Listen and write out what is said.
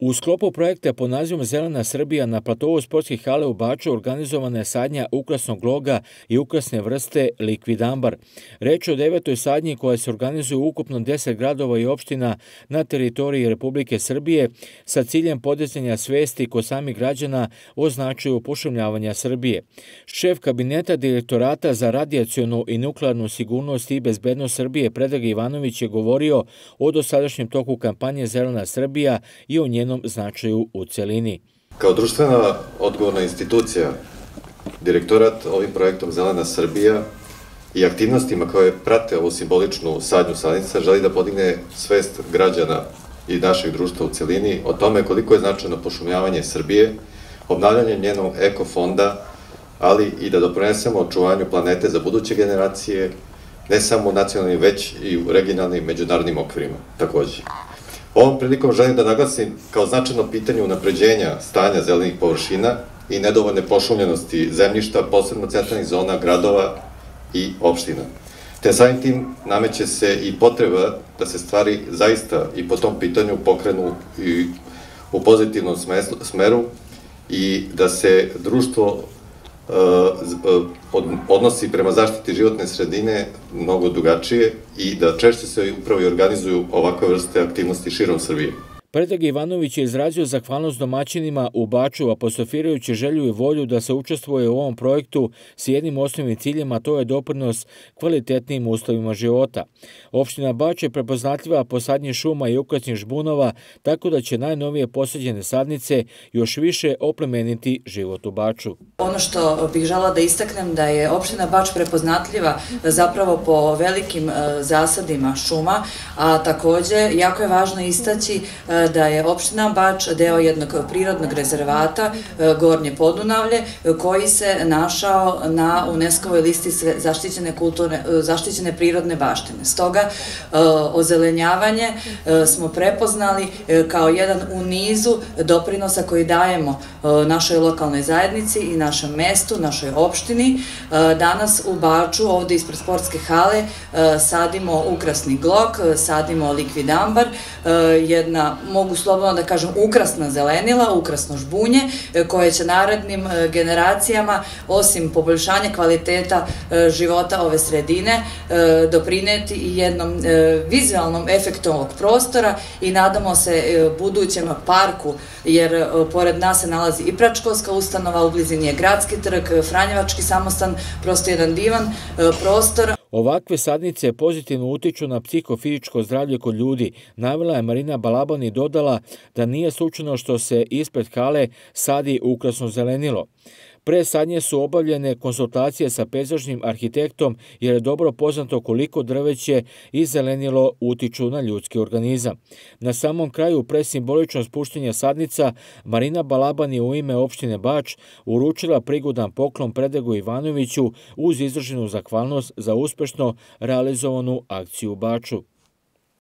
U sklopu projekta pod nazivom Zelena Srbija na platovu sportske hale u Baču organizovana je sadnja ukrasnog loga i ukrasne vrste Likvidambar. Reč je o 9. sadnji koja se organizuje u ukupno 10 gradova i opština na teritoriji Republike Srbije sa ciljem podizanja svesti kod samih građana o značaju pošumljavanja Srbije. Šef kabineta Direktorata za radijacionu i nuklearnu sigurnost i bezbednost Srbije Predrag Ivanović je govorio o dosadašnjem toku kampanje Zelena Srbija i o njenom značaju u celini. Kao društvena odgovorna institucija, Direktorat ovim projektom Zelena Srbija i aktivnostima koje prate ovu simboličnu sadnju sadnica želi da podigne svest građana i našeg društva u celini o tome koliko je značajno pošumljavanje Srbije, obnavljanje njenog ekofonda, ali i da doprinesemo očuvanju planete za buduće generacije, ne samo u nacionalnim, već i u regionalnim i međunarodnim okvirima takođe. Ovom prilikom želim da naglasim kao značajno pitanje unapređenja stanja zelenih površina i nedovoljne pošumljenosti zemljišta, posebno centralnih zona, gradova i opština. Te samim tim nameće se i potreba da se stvari zaista i po tom pitanju pokrenu i u pozitivnom smeru i da se društvo odnosi prema zaštiti životne sredine mnogo drugačije i da češće se upravo i organizuju ovakve vrste aktivnosti širom Srbije. Predrag Ivanović je izrazio zahvalnost domaćinima u Baču, apostrofirajući želju i volju da se učestvuje u ovom projektu s jednim osnovnim ciljem, a to je doprinos kvalitetnijim uslovima života. Opština Bač je prepoznatljiva po sadnji šuma i ukrasnih žbunova, tako da će najnovije posađene sadnice još više oplemeniti život u Baču. Ono što bih žela da istaknem da je opština Bač prepoznatljiva zapravo po velikim zasadima šuma, a takođe jako je važno istaći da je opština Bač deo jednog prirodnog rezervata Gornje Podunavlje koji se našao na UNESCO-voj listi zaštićene prirodne baštine. Stoga ozelenjavanje smo prepoznali kao jedan u nizu doprinosa koji dajemo našoj lokalnoj zajednici i našem mestu, našoj opštini. Danas u Baču, ovde ispred sportske hale, sadimo ukrasni glog, sadimo likvidambar, jedna, mogu slobodno da kažem, ukrasna zelenila, ukrasno žbunje, koje će narednim generacijama, osim poboljšanja kvaliteta života ove sredine, doprineti i jednom vizualnom efektu ovog prostora i nadamo se budućem parku, jer pored nas se nalazi i predškolska ustanova, u blizini je Gradski trg, Franjevački samostan, prosto jedan divan prostor. Ovakve sadnice pozitivno utiču na psihofizičko zdravlje kod ljudi, navela je Marina Balaban i dodala da nije slučajno što se ispred hale sadi ukrasno zelenilo. Pre sadnje su obavljene konsultacije sa pejzažnim arhitektom jer je dobro poznato koliko drveće i zelenilo utiču na ljudski organizam. Na samom kraju, pre simboličnog spuštenja sadnica, Marina Balaban je u ime opštine Bač uručila prigodan poklon Predragu Ivanoviću uz izraženu zahvalnost za uspešno realizovanu akciju u Baču.